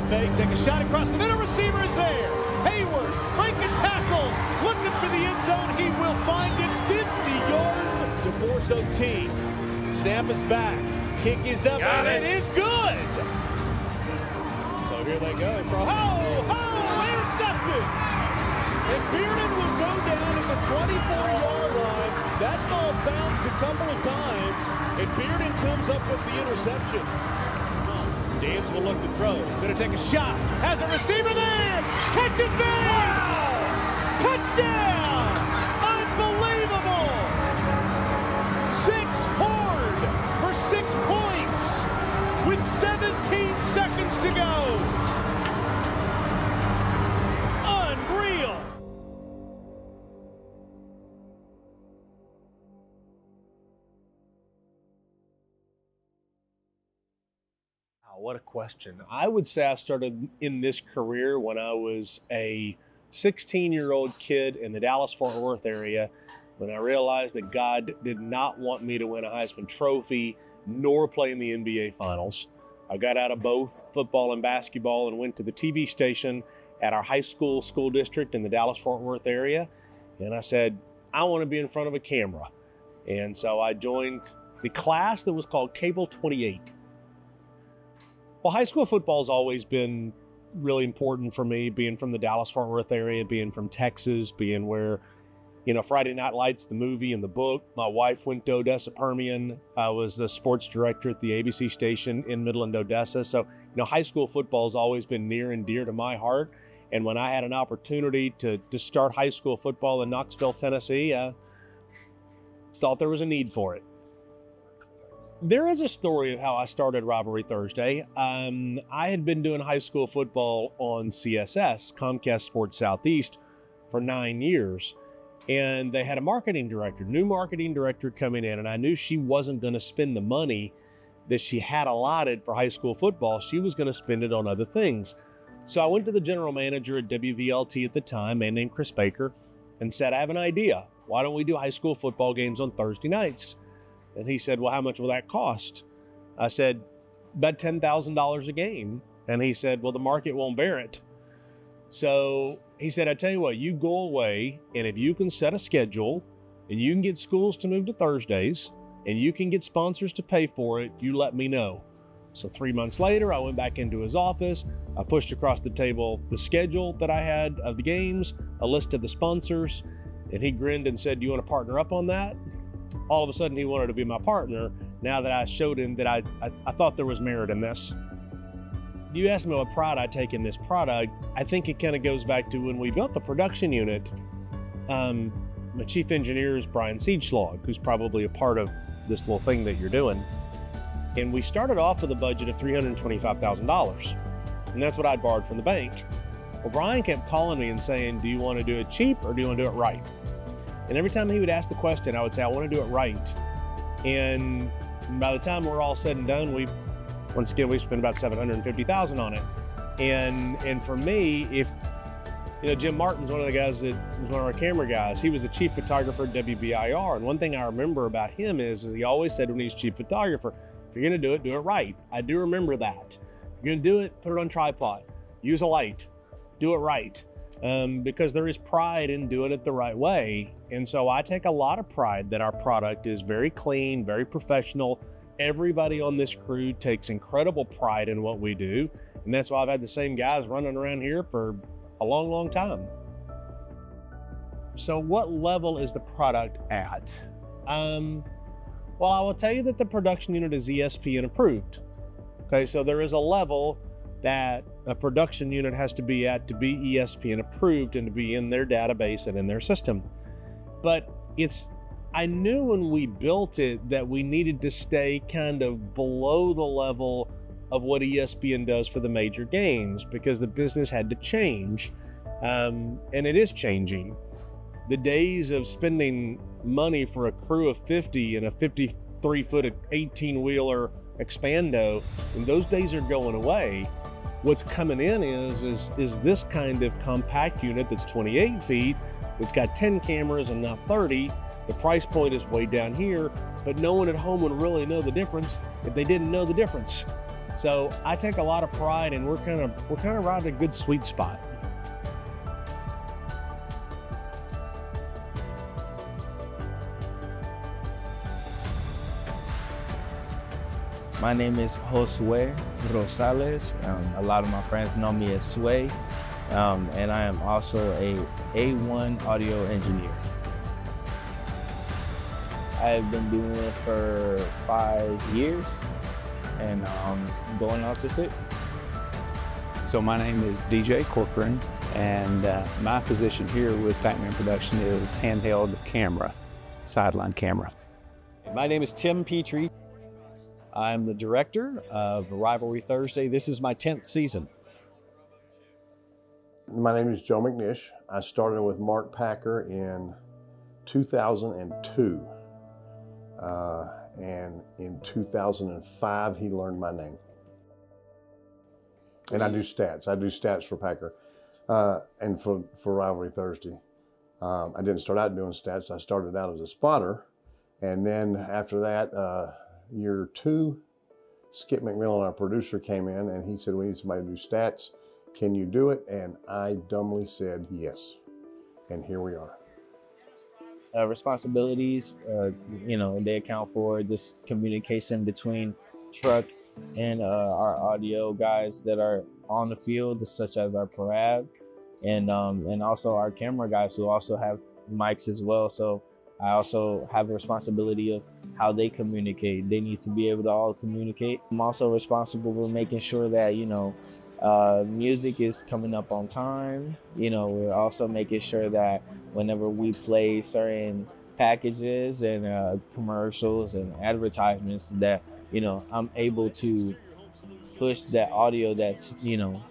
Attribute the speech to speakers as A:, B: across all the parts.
A: fake, take a shot across the middle, receiver is there. Hayward, breaking tackles, looking for the end zone. He will find it 50 yards to force OT. Snap is back, kick is up, and it is good. So here they go. Intercepted. And Bearden will go down at the 24-yard line. That ball bounced a couple of times, and Bearden comes up with the interception. Dance will look to throw. Going to take a shot. Has a receiver there. Catch is made. Wow. Touchdown. Unbelievable. 6 hard for 6 points with 17 seconds to go. Unreal.
B: What a question. I would say I started in this career when I was a 16-year-old kid in the Dallas-Fort Worth area, when I realized that God did not want me to win a Heisman Trophy nor play in the NBA Finals. I got out of both football and basketball and went to the TV station at our high school district in the Dallas-Fort Worth area, and I said, I want to be in front of a camera. And so I joined the class that was called Cable 28. Well, high school football has always been really important for me, being from the Dallas-Fort Worth area, being from Texas, being where, Friday Night Lights, the movie and the book. My wife went to Odessa Permian. I was the sports director at the ABC station in Midland, Odessa. So, high school football has always been near and dear to my heart. And when I had an opportunity to start high school football in Knoxville, Tennessee, I thought there was a need for it. There is a story of how I started Rivalry Thursday. I had been doing high school football on CSS, Comcast Sports Southeast, for 9 years. And they had a new marketing director coming in, and I knew she wasn't going to spend the money that she had allotted for high school football. She was going to spend it on other things. So I went to the general manager at WVLT at the time, a man named Chris Baker, and said, I have an idea. Why don't we do high school football games on Thursday nights? And he said, well, how much will that cost? I said, about $10,000 a game. And he said, well, the market won't bear it. So he said, I tell you what, you go away, and if you can set a schedule, and you can get schools to move to Thursdays, and you can get sponsors to pay for it, you let me know. So 3 months later, I went back into his office. I pushed across the table the schedule that I had of the games, a list of the sponsors, and he grinned and said, do you want to partner up on that? All of a sudden, he wanted to be my partner now that I showed him that I thought there was merit in this. You asked me what pride I take in this product. I think it kind of goes back to when we built the production unit. My chief engineer is Brian Siegschlag, who's probably a part of this little thing that you're doing. And we started off with a budget of $325,000. And that's what I'd borrowed from the bank. Well, Brian kept calling me and saying, do you want to do it cheap or do you want to do it right? And every time he would ask the question, I would say, I want to do it right. And by the time we're all said and done, we spent about $750,000 on it. And for me, if, Jim Martin's one of the guys that was one of our camera guys. He was the chief photographer at WBIR. And one thing I remember about him is he always said when he's chief photographer, if you're going to do it right. I do remember that. If you're going to do it, put it on tripod. Use a light. Do it right. Because there is pride in doing it the right way. And so I take a lot of pride that our product is very clean, very professional. Everybody on this crew takes incredible pride in what we do. And that's why I've had the same guys running around here for a long, long time. So what level is the product at? Well, I will tell you that the production unit is ESPN approved. Okay, so there is a level that a production unit has to be at to be ESPN approved and to be in their database and in their system. But I knew when we built it that we needed to stay kind of below the level of what ESPN does for the major games because the business had to change. And it is changing. The days of spending money for a crew of 50 and a 53-foot 18-wheeler Expando, and those days are going away. What's coming in is this kind of compact unit that's 28 feet, it's got 10 cameras and not 30. The price point is way down here, but no one at home would really know the difference if they didn't know the difference. So I take a lot of pride, and we're kind of right at a good sweet spot.
C: My name is Josue Rosales. A lot of my friends know me as Sway, and I am also a A1 audio engineer. I've been doing it for 5 years, and going on to 6.
D: So my name is DJ Corcoran, and my position here with Pac-Man Production is handheld camera, sideline camera.
E: My name is Tim Petrie. I'm the director of Rivalry Thursday. This is my 10th season.
F: My name is Joe McNish. I started with Mark Packer in 2002. And in 2005, he learned my name. And I do stats. I do stats for Packer and for Rivalry Thursday. I didn't start out doing stats. I started out as a spotter. And then after that, year 2, Skip McMillan, our producer, came in and he said, we need somebody to do stats. Can you do it? And I dumbly said yes. And here we are.
C: Responsibilities, you know, they account for this communication between truck and our audio guys that are on the field, such as our parade, and also our camera guys who also have mics as well. So I also have a responsibility of how they communicate. They need to be able to all communicate. I'm also responsible for making sure that, you know, music is coming up on time. You know, we're also making sure that whenever we play certain packages and commercials and advertisements, that, you know, I'm able to push that audio that's, you know,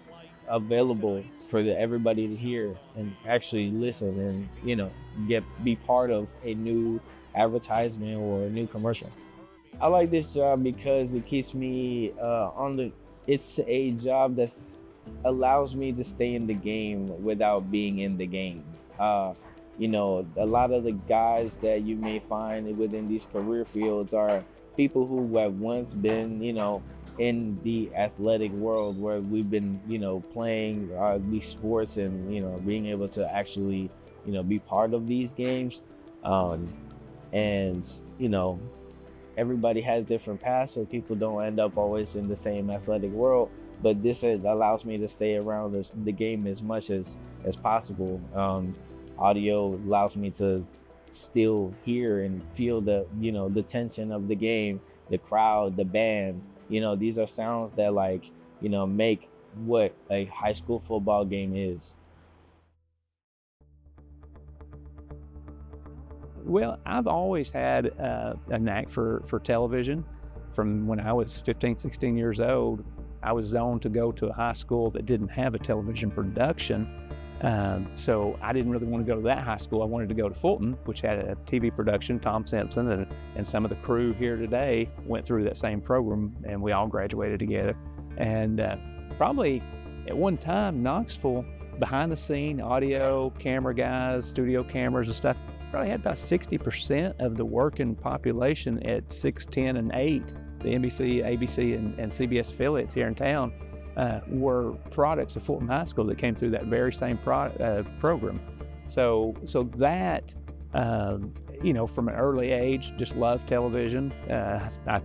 C: available for everybody to hear and actually listen and, you know, be part of a new advertisement or a new commercial. I like this job because it keeps me it's a job that allows me to stay in the game without being in the game. You know, a lot of the guys that you may find within these career fields are people who have once been, you know, in the athletic world where we've been, you know, playing these sports and, you know, being able to actually, you know, be part of these games. And, you know, everybody has different paths, so people don't end up always in the same athletic world. But this allows me to stay around the game as much as possible. Audio allows me to still hear and feel the, you know, the tension of the game, the crowd, the band. You know, these are sounds that, like, you know, make what a high school football game is.
D: Well, I've always had a knack for television. From when I was 15, 16 years old, I was zoned to go to a high school that didn't have a television production. So I didn't really want to go to that high school. I wanted to go to Fulton, which had a TV production. Tom Simpson and some of the crew here today went through that same program, and we all graduated together. And probably at one time, Knoxville, behind the scene, audio, camera guys, studio cameras and stuff, probably had about 60% of the working population at 6, 10, and 8. The NBC, ABC, and CBS affiliates here in town were products of Fulton High School that came through that very same program. So that, you know, from an early age, just loved television. I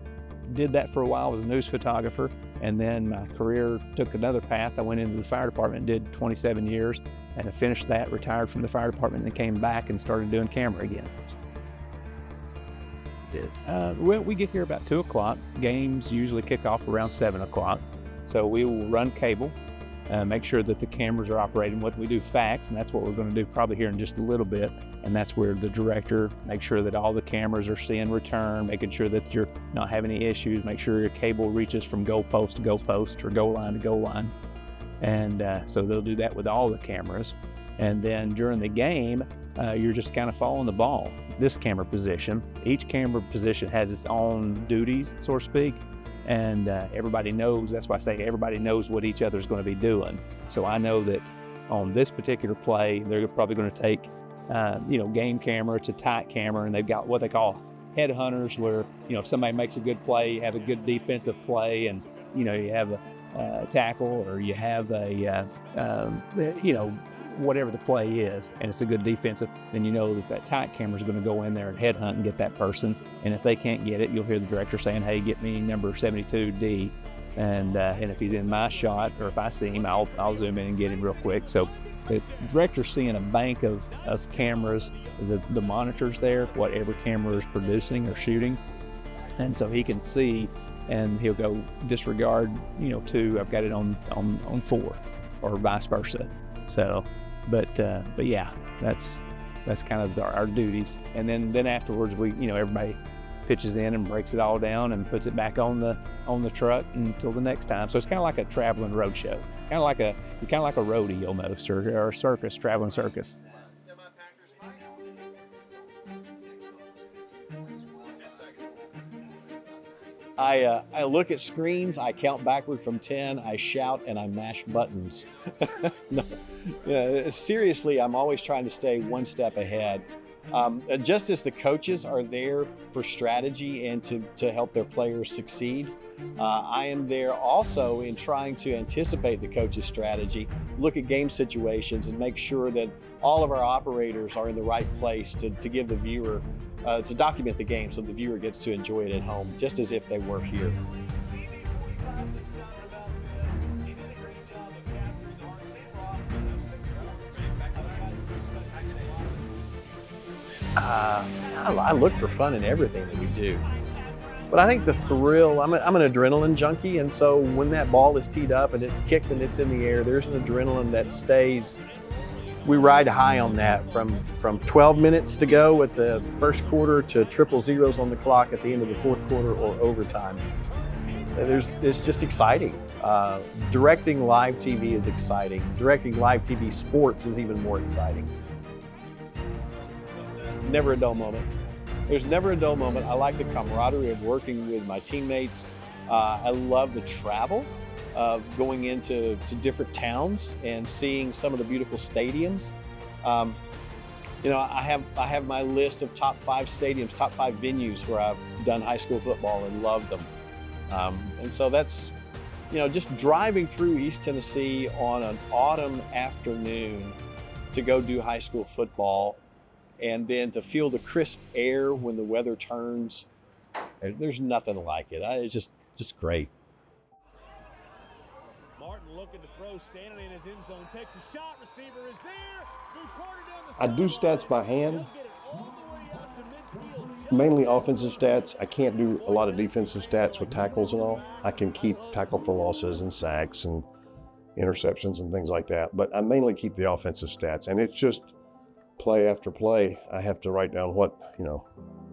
D: did that for a while as a news photographer, and then my career took another path. I went into the fire department, did 27 years, and I finished that, retired from the fire department, and then came back and started doing camera again. Well, we get here about 2 o'clock. Games usually kick off around 7 o'clock. So we will run cable, make sure that the cameras are operating. What we do fax, and that's what we're going to do probably here in just a little bit. And that's where the director makes sure that all the cameras are seeing return, making sure that you're not having any issues, make sure your cable reaches from goal post to goal post or goal line to goal line. And so they'll do that with all the cameras. And then during the game, you're just kind of following the ball. This camera position, each camera position has its own duties, so to speak. And everybody knows, that's why I say everybody knows what each other's going to be doing. So I know that on this particular play, they're probably going to take, you know, game camera to tight camera, and they've got what they call headhunters, where, you know, if somebody makes a good play, have a good defensive play, and you know, you have a tackle or you have a, you know, whatever the play is, and it's a good defensive, then you know that that tight camera is going to go in there and headhunt and get that person. And if they can't get it, you'll hear the director saying, "Hey, get me number 72D." And if he's in my shot, or if I see him, I'll zoom in and get him real quick. So the director's seeing a bank of cameras, the monitors there, whatever camera is producing or shooting, and so he can see, and he'll go disregard, you know, 2. I've got it on 4, or vice versa. So, but yeah, that's kind of our duties. And then afterwards, we, you know, everybody pitches in and breaks it all down and puts it back on the truck until the next time. So it's kind of like a traveling road show, kind of like a roadie almost, or a circus, traveling circus.
E: I look at screens, I count backward from 10, I shout, and I mash buttons. No, seriously, I'm always trying to stay one step ahead. Just as the coaches are there for strategy and to help their players succeed, I am there also in trying to anticipate the coach's strategy, look at game situations, and make sure that all of our operators are in the right place to give the viewer, to document the game so the viewer gets to enjoy it at home, just as if they were here. I look for fun in everything that we do. But I think the thrill, I'm an adrenaline junkie, and so when that ball is teed up and it's kicked and it's in the air, there's an adrenaline that stays. We ride high on that from 12 minutes to go at the first quarter to 000 on the clock at the end of the fourth quarter or overtime. It's just exciting. Directing live TV is exciting. Directing live TV sports is even more exciting. Never a dull moment. There's never a dull moment. I like the camaraderie of working with my teammates. I love the travel of going into different towns and seeing some of the beautiful stadiums. You know, I have my list of top 5 stadiums, top 5 venues where I've done high school football and loved them. And so that's, you know, just driving through East Tennessee on an autumn afternoon to go do high school football, and then to feel the crisp air when the weather turns. There's nothing like it. It's just great.
A: Martin looking to throw, standing in his end zone, takes a shot, receiver is there.
F: I do stats by hand, mainly offensive stats. I can't do a lot of defensive stats with tackles and all. I can keep tackle for losses and sacks and interceptions and things like that, but I mainly keep the offensive stats, and it's just play after play. I have to write down what, you know,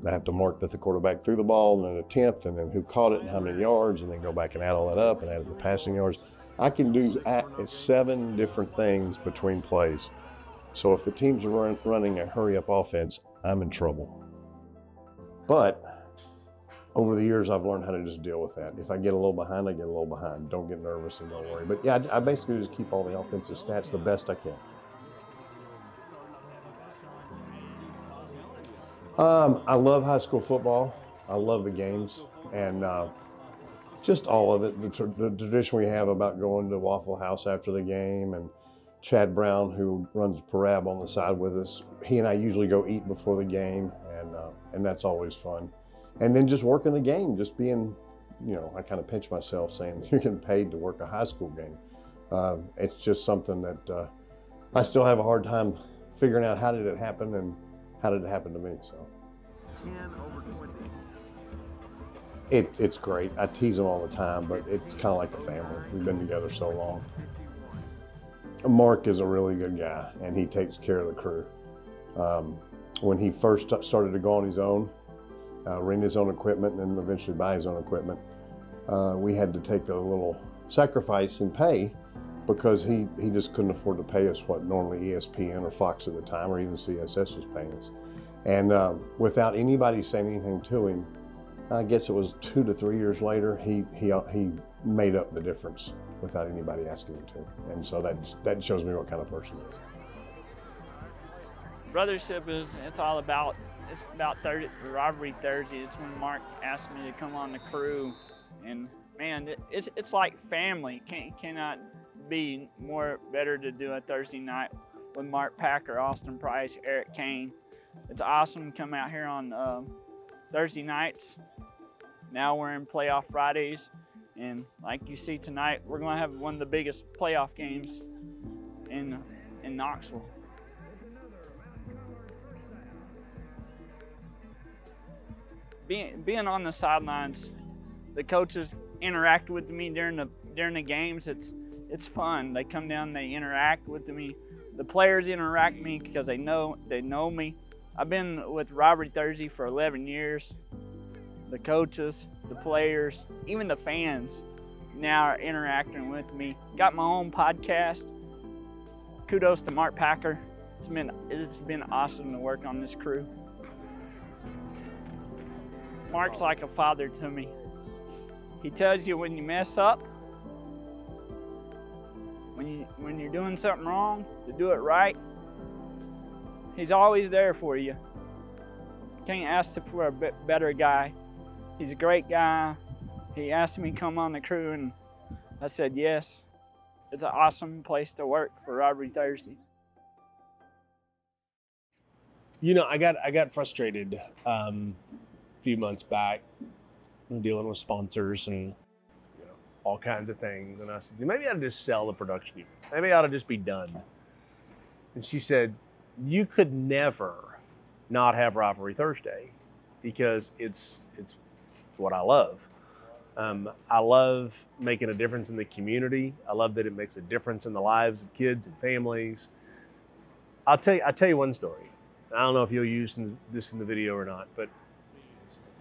F: I have to mark that the quarterback threw the ball and an attempt, and then who caught it and how many yards, and then go back and add all that up and add the passing yards. I can do 7 different things between plays. So if the teams are running a hurry-up offense, I'm in trouble. But over the years, I've learned how to just deal with that. If I get a little behind, I get a little behind. Don't get nervous and don't worry. But yeah, I basically just keep all the offensive stats the best I can. I love high school football. I love the games, and just all of it. The tradition we have about going to Waffle House after the game, and Chad Brown, who runs Parab on the side with us, he and I usually go eat before the game, and that's always fun. And then just working the game, just being, you know, I kind of pinch myself saying, you're getting paid to work a high school game. It's just something that I still have a hard time figuring out how did it happen and how did it happen to me, so.
G: 10/20.
F: It's great. I tease them all the time, but it's kind of like a family. We've been together so long. Mark is a really good guy, and he takes care of the crew. When he first started to go on his own, rent his own equipment, and then eventually buy his own equipment, we had to take a little sacrifice and pay, because he just couldn't afford to pay us what normally ESPN or Fox at the time, or even CSS was paying us. And without anybody saying anything to him, I guess it was 2 to 3 years later, he made up the difference without anybody asking him to. And so that shows me what kind of person he is.
H: Brothership it's all about, Rivalry Thursday. It's when Mark asked me to come on the crew, and man, it's like family. Cannot be more better to do a Thursday night with Mark Packer, Austin Price, Eric Kane. It's awesome to come out here on Thursday nights. Now we're in playoff Fridays, and like you see tonight, we're going to have one of the biggest playoff games in Knoxville. Being on the sidelines, the coaches interact with me during the games. It's fun. They come down, they interact with me. The players interact with me because they know me. I've been with Rivalry Thursday for 11 years. The coaches, the players, even the fans now are interacting with me. Got my own podcast. Kudos to Mark Packer. It's been awesome to work on this crew. Mark's like a father to me. He tells you when you mess up, when you're doing something wrong, to do it right. He's always there for you. Can't ask for a better guy. He's a great guy. He asked me to come on the crew, and I said yes. It's an awesome place to work for Rivalry Thursday.
B: You know, I got frustrated a few months back dealing with sponsors and all kinds of things. And I said, maybe I ought to just sell the production unit. Maybe I ought to just be done. And she said, you could never not have Rivalry Thursday because it's what I love. I love making a difference in the community. I love that it makes a difference in the lives of kids and families. I'll tell you one story. I don't know if you'll use this in the video or not, but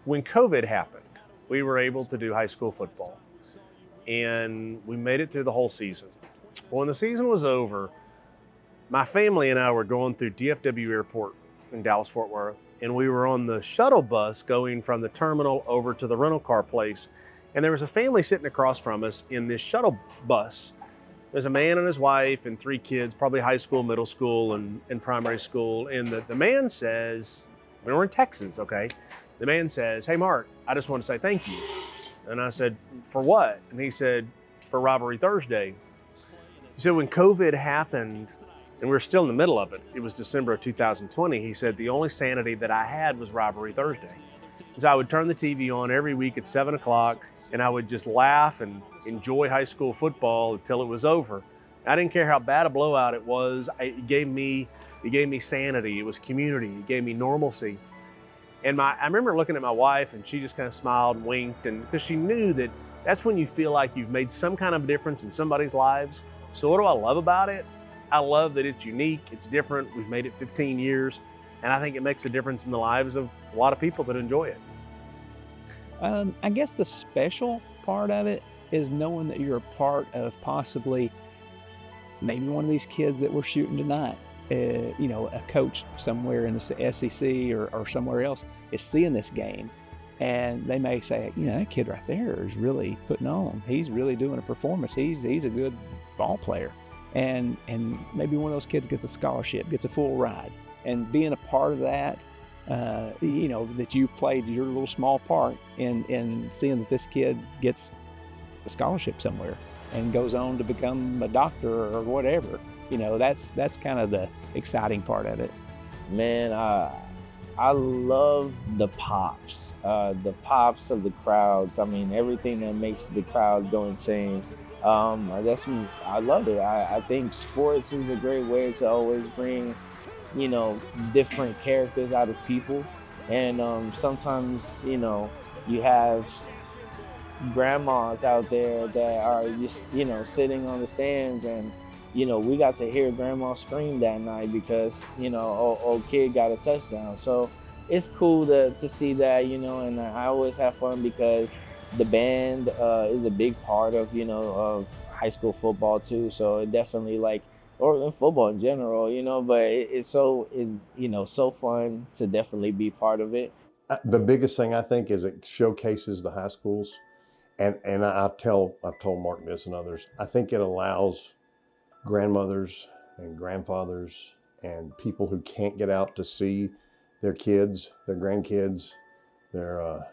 B: when COVID happened, we were able to do high school football, and we made it through the whole season. When the season was over, my family and I were going through DFW Airport in Dallas-Fort Worth, and we were on the shuttle bus going from the terminal over to the rental car place, and there was a family sitting across from us in this shuttle bus. There's a man and his wife and 3 kids, probably high school, middle school, and primary school, and the man says, we were in Texas, okay? The man says, hey, Mark, I just want to say thank you. And I said, for what? And he said, for Rivalry Thursday. He said, when COVID happened, and we were still in the middle of it, it was December of 2020, he said, the only sanity that I had was Rivalry Thursday. So I would turn the TV on every week at 7 o'clock, and I would just laugh and enjoy high school football until it was over. I didn't care how bad a blowout it was. It gave me sanity. It was community. It gave me normalcy. And I remember looking at my wife, and she just kind of smiled and winked, and because she knew that that's when you feel like you've made some kind of difference in somebody's lives. So what do I love about it? I love that it's unique, it's different. We've made it 15 years, and I think it makes a difference in the lives of a lot of people that enjoy it.
D: I guess the special part of it is knowing that you're a part of possibly maybe one of these kids that we're shooting tonight. You know, a coach somewhere in the SEC or somewhere else is seeing this game, and they may say, you know, that kid right there is really putting on. He's really doing a performance. He's a good ball player, and maybe one of those kids gets a scholarship, gets a full ride, and being a part of that, you know, that you played your little small part in seeing that this kid gets a scholarship somewhere and goes on to become a doctor or whatever. You know, that's kind of the exciting part of it.
C: Man, I love the pops of the crowds. I mean, everything that makes the crowd go insane. I love it. I think sports is a great way to always bring, you know, different characters out of people. And sometimes, you know, you have grandmas out there that are just, you know, sitting on the stands, and you know, we got to hear grandma scream that night because, you know, old kid got a touchdown. So it's cool to see that, you know, and I always have fun because the band is a big part of, you know, of high school football too. So it definitely or in football in general, you know, but it's so fun to definitely be part of it.
F: The biggest thing I think is it showcases the high schools. And I've told Mark this and others, I think it allows grandmothers and grandfathers and people who can't get out to see their kids, their grandkids, their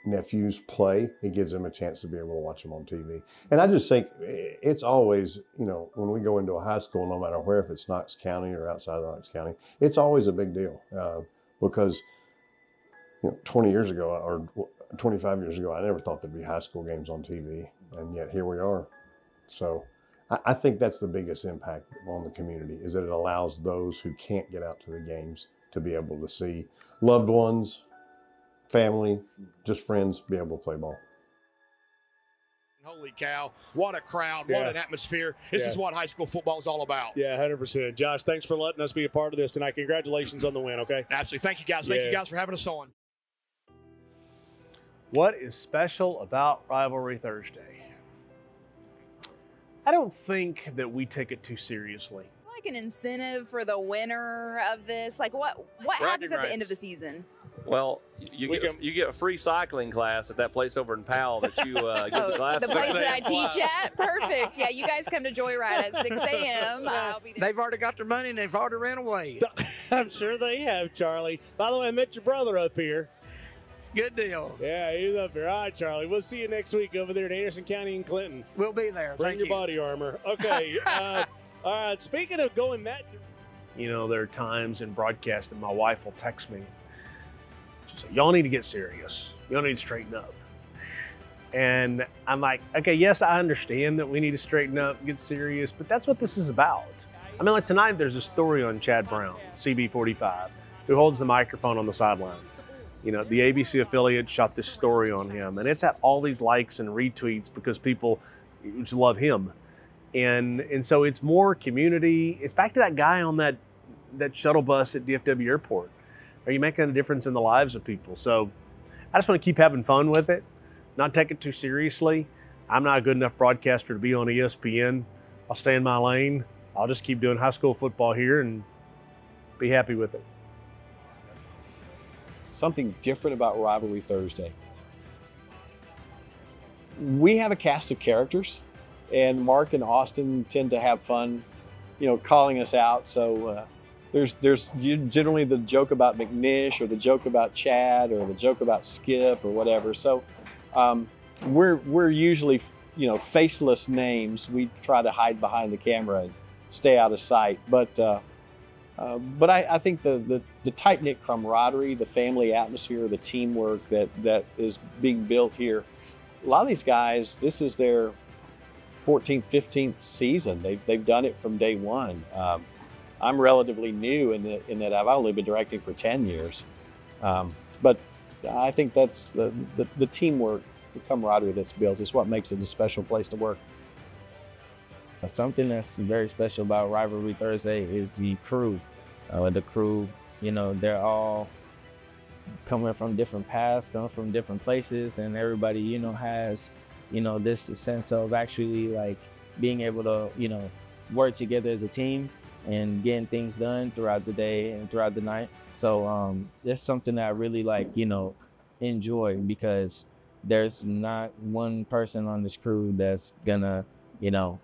F: nephews play, it gives them a chance to be able to watch them on TV. And I just think it's always, you know, when we go into a high school, no matter where, if it's Knox County or outside of Knox County, it's always a big deal because, you know, 20 years ago or 25 years ago, I never thought there'd be high school games on TV, and yet here we are. So I think that's the biggest impact on the community, is that it allows those who can't get out to the games to be able to see loved ones, family, just friends, be able to play ball.
I: Holy cow, what a crowd, what an atmosphere. This is what high school football is all about.
A: Yeah, 100%. Josh, thanks for letting us be a part of this tonight. Congratulations on the win, okay?
I: Absolutely. Thank you, guys. Thank you guys for having us on.
B: What is special about Rivalry Thursday? I don't think that we take it too seriously.
J: Like an incentive for the winner of this? Like what happens at the end of the season?
K: Well, you get a free cycling class at that place over in Powell that you get the class.
J: The place that I teach at? Perfect. Yeah, you guys come to Joyride at 6 a.m.
G: They've already got their money and they've already ran away.
A: I'm sure they have, Charlie. By the way, I met your brother up here.
G: Good deal.
A: Yeah, he's up here. All right, Charlie. We'll see you next week over there in Anderson County and Clinton.
G: We'll be there.
A: Bring your body armor. Okay. All right. Speaking of going that,
B: you know, there are times in broadcast that my wife will text me. She'll say, "Y'all need to get serious. Y'all need to straighten up." And I'm like, okay, yes, I understand that we need to straighten up, get serious, but that's what this is about. I mean, like tonight, there's a story on Chad Brown, CB45, who holds the microphone on the sideline. You know, the ABC affiliate shot this story on him, and it's had all these likes and retweets because people just love him. And so it's more community. It's back to that guy on that shuttle bus at DFW Airport. Are you making a difference in the lives of people? So I just want to keep having fun with it, not take it too seriously. I'm not a good enough broadcaster to be on ESPN. I'll stay in my lane. I'll just keep doing high school football here and be happy with it.
E: Something different about Rivalry Thursday. We have a cast of characters, and Mark and Austin tend to have fun, you know, calling us out. So there's generally the joke about McNish, or the joke about Chad, or the joke about Skip, or whatever. So we're usually, you know, faceless names. We try to hide behind the camera and stay out of sight. But I think the tight-knit camaraderie, the family atmosphere, the teamwork that is being built here. A lot of these guys, this is their 14th, 15th season. They've done it from day one. I'm relatively new in that I've only been directing for 10 years. But I think that's the teamwork, the camaraderie that's built is what makes it a special place to work.
C: Something that's very special about Rivalry Thursday is the crew. The crew, you know, they're all coming from different paths, coming from different places, and everybody, you know, has, you know, this sense of actually like being able to, you know, work together as a team and getting things done throughout the day and throughout the night. So it's something that I really like, you know, enjoy, because there's not one person on this crew that's gonna, you know,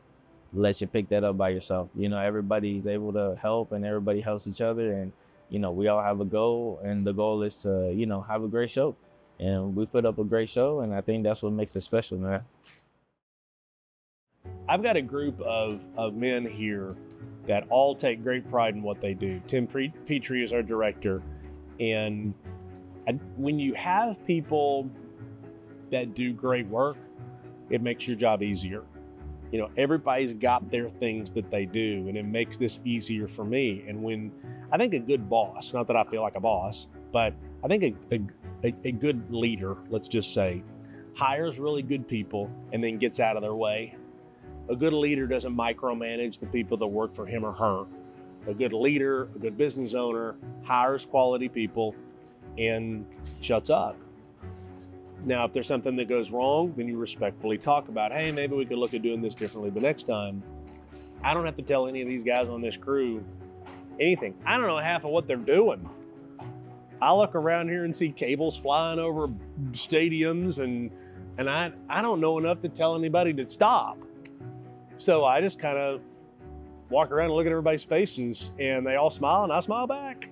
C: let you pick that up by yourself. You know, everybody's able to help and everybody helps each other, and, you know, we all have a goal, and the goal is to, you know, have a great show. And we put up a great show, and I think that's what makes it special, man.
B: I've got a group of men here that all take great pride in what they do. Tim Petrie is our director, and when you have people that do great work, it makes your job easier. You know, everybody's got their things that they do, and it makes this easier for me. And when I think a good boss, not that I feel like a boss, but I think a good leader, let's just say, hires really good people and then gets out of their way. A good leader doesn't micromanage the people that work for him or her. A good leader, a good business owner, hires quality people and shuts up. Now, if there's something that goes wrong, then you respectfully talk about, hey, maybe we could look at doing this differently the next time. I don't have to tell any of these guys on this crew anything. I don't know half of what they're doing. I look around here and see cables flying over stadiums, and I don't know enough to tell anybody to stop. So I just kind of walk around and look at everybody's faces, and they all smile, and I smile back.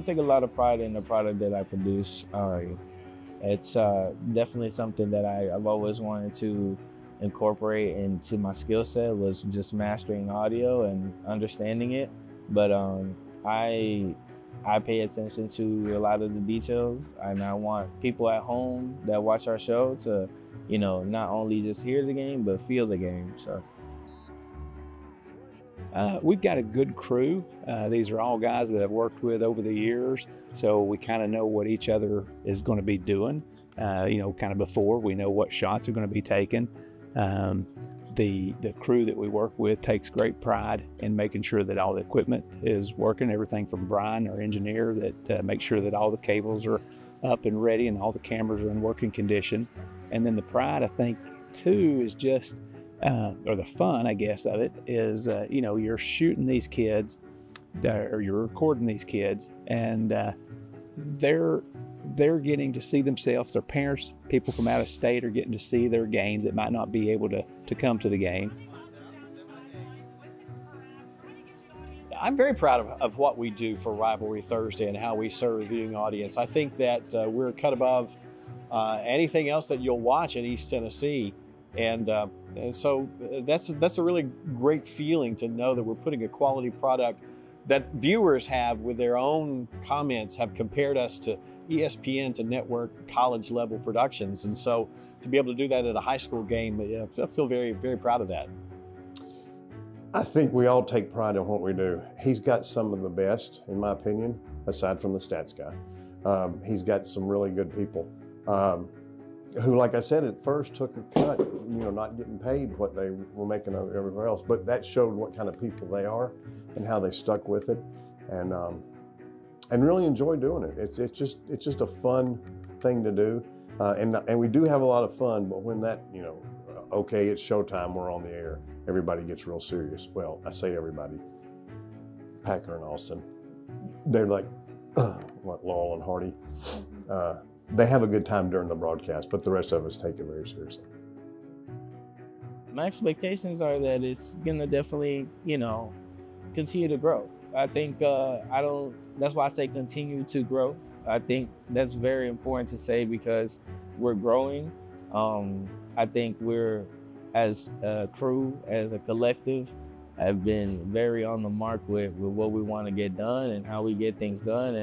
C: take a lot of pride in the product that I produce. It's definitely something that I've always wanted to incorporate into my skill set, was just mastering audio and understanding it. But I pay attention to a lot of the details, and I want people at home that watch our show to, you know, not only just hear the game, but feel the game. So.
D: We've got a good crew. These are all guys that I've worked with over the years, so we kind of know what each other is going to be doing, you know, kind of before. We know what shots are going to be taken. The crew that we work with takes great pride in making sure that all the equipment is working, everything from Brian, our engineer, that makes sure that all the cables are up and ready and all the cameras are in working condition. And then the pride, I think, too, is just or the fun, I guess, of it is, you know, you're shooting these kids, or you're recording these kids, and they're getting to see themselves. Their parents, people from out of state, are getting to see their games that might not be able to come to the game.
E: I'm very proud of what we do for Rivalry Thursday and how we serve a viewing audience. I think that we're cut above anything else that you'll watch in East Tennessee. And so that's a really great feeling to know that we're putting a quality product that viewers have, with their own comments, have compared us to ESPN, to network college level productions. And so to be able to do that at a high school game, I feel very, very proud of that.
F: I think we all take pride in what we do. He's got some of the best, in my opinion, aside from the stats guy. He's got some really good people. Who, like I said, at first took a cut, you know, not getting paid what they were making everywhere else. But that showed what kind of people they are and how they stuck with it, and really enjoy doing it. It's just a fun thing to do, and we do have a lot of fun. But when that, you know, okay, it's showtime, we're on the air, everybody gets real serious. Well, I say everybody. Packer and Austin, they're like, what, Laurel and Hardy. They have a good time during the broadcast, but the rest of us take it very seriously.
C: My expectations are that it's gonna definitely, you know, continue to grow. I think that's why I say continue to grow. I think that's very important to say because we're growing. I think we're, as a crew, as a collective, have been very on the mark with what we want to get done and how we get things done,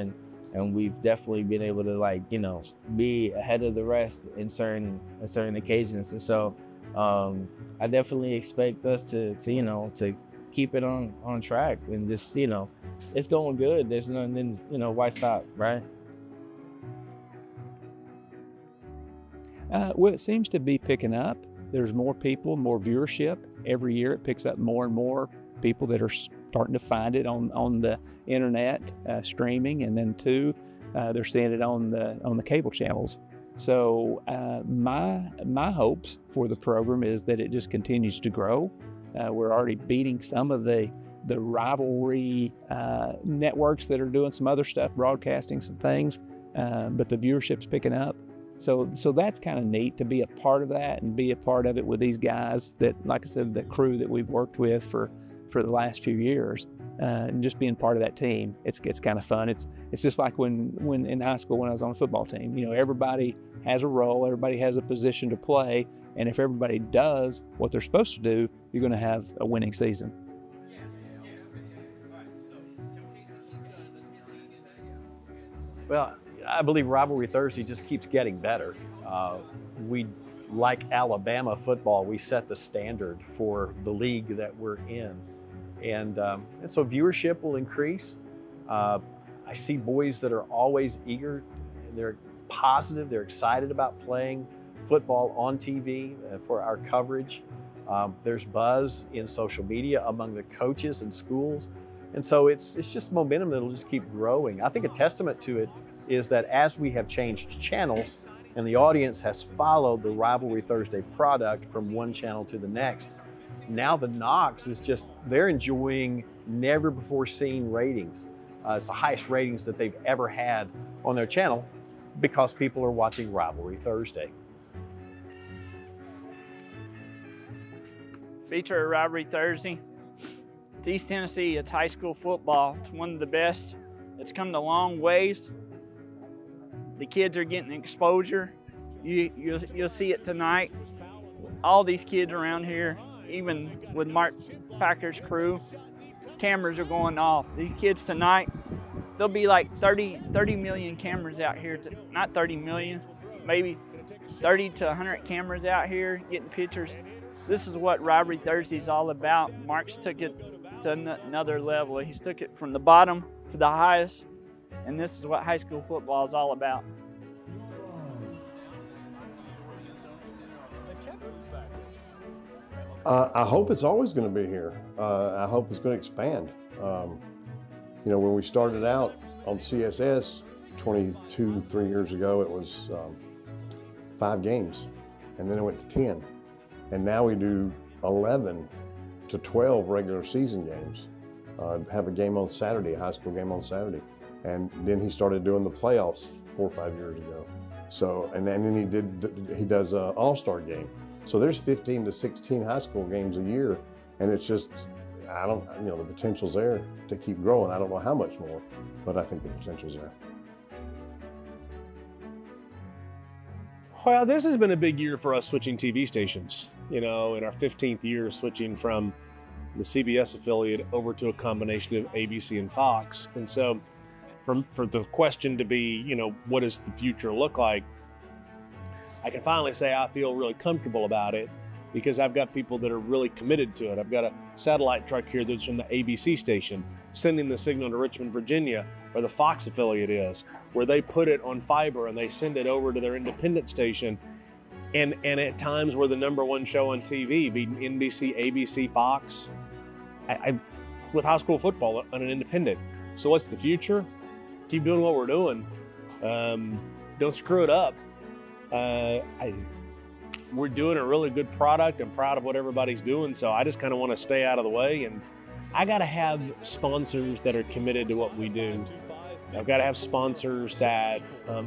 C: and we've definitely been able to, like, you know, be ahead of the rest in certain occasions. And so I definitely expect us to you know, to keep it on track and just, you know, it's going good. There's nothing, you know, why stop, right?
D: Well, it seems to be picking up. There's more people, more viewership. Every year it picks up more and more people that are starting to find it on the internet, streaming, and then too, they're seeing it on the cable channels. So my hopes for the program is that it just continues to grow. We're already beating some of the rivalry networks that are doing some other stuff, broadcasting some things, but the viewership's picking up. So that's kind of neat to be a part of that and be a part of it with these guys that, like I said, the crew that we've worked with for the last few years, and just being part of that team. It's kind of fun. It's just like when in high school when I was on a football team. You know, everybody has a role, everybody has a position to play, and if everybody does what they're supposed to do, you're going to have a winning season.
E: Well, I believe Rivalry Thursday just keeps getting better. We, like Alabama football, we set the standard for the league that we're in. And so viewership will increase. I see boys that are always eager, they're positive, they're excited about playing football on TV for our coverage. There's buzz in social media among the coaches and schools. And so it's just momentum that'll just keep growing. I think a testament to it is that as we have changed channels and the audience has followed the Rivalry Thursday product from one channel to the next, now the Knox is just, they're enjoying never before seen ratings. It's the highest ratings that they've ever had on their channel because people are watching Rivalry Thursday.
H: Feature of Rivalry Thursday. It's East Tennessee, it's high school football. It's one of the best It's come a long ways. The kids are getting exposure. You'll see it tonight. All these kids around here, even with Mark Packer's crew, cameras are going off. These kids tonight, there'll be like 30 million cameras out here. Not 30 million, maybe 30 to 100 cameras out here getting pictures. This is what Rivalry Thursday is all about. Mark's took it to another level. He's took it from the bottom to the highest, and this is what high school football is all about.
F: I hope it's always going to be here. I hope it's going to expand. You know, when we started out on CSS 3 years ago, it was 5 games, and then it went to 10. And now we do 11 to 12 regular season games. Have a game on Saturday, a high school game on Saturday. And then he started doing the playoffs 4 or 5 years ago. So, and then he does an all-star game. So there's 15 to 16 high school games a year, and it's just, you know, the potential's there to keep growing. I don't know how much more, but I think the potential's there.
B: Well, this has been a big year for us switching TV stations. You know, in our 15th year switching from the CBS affiliate over to a combination of ABC and Fox. And so for the question to be, you know, what does the future look like? I can finally say I feel really comfortable about it because I've got people that are really committed to it. I've got a satellite truck here that's from the ABC station sending the signal to Richmond, Virginia, where the Fox affiliate is, where they put it on fiber and they send it over to their independent station. And at times we're the #1 show on TV, beating NBC, ABC, Fox, with high school football on an independent. So what's the future? Keep doing what we're doing. Don't screw it up. We're doing a really good product. I'm proud of what everybody's doing, so I just kind of want to stay out of the way. And I got to have sponsors that are committed to what we do. I've got to have sponsors that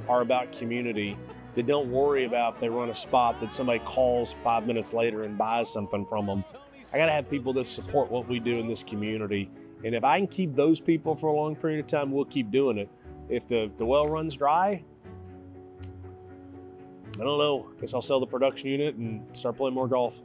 B: are about community, that don't worry about if they run a spot that somebody calls 5 minutes later and buys something from them. I got to have people that support what we do in this community. And if I can keep those people for a long period of time, we'll keep doing it. If the well runs dry, I don't know. Guess I'll sell the production unit and start playing more golf.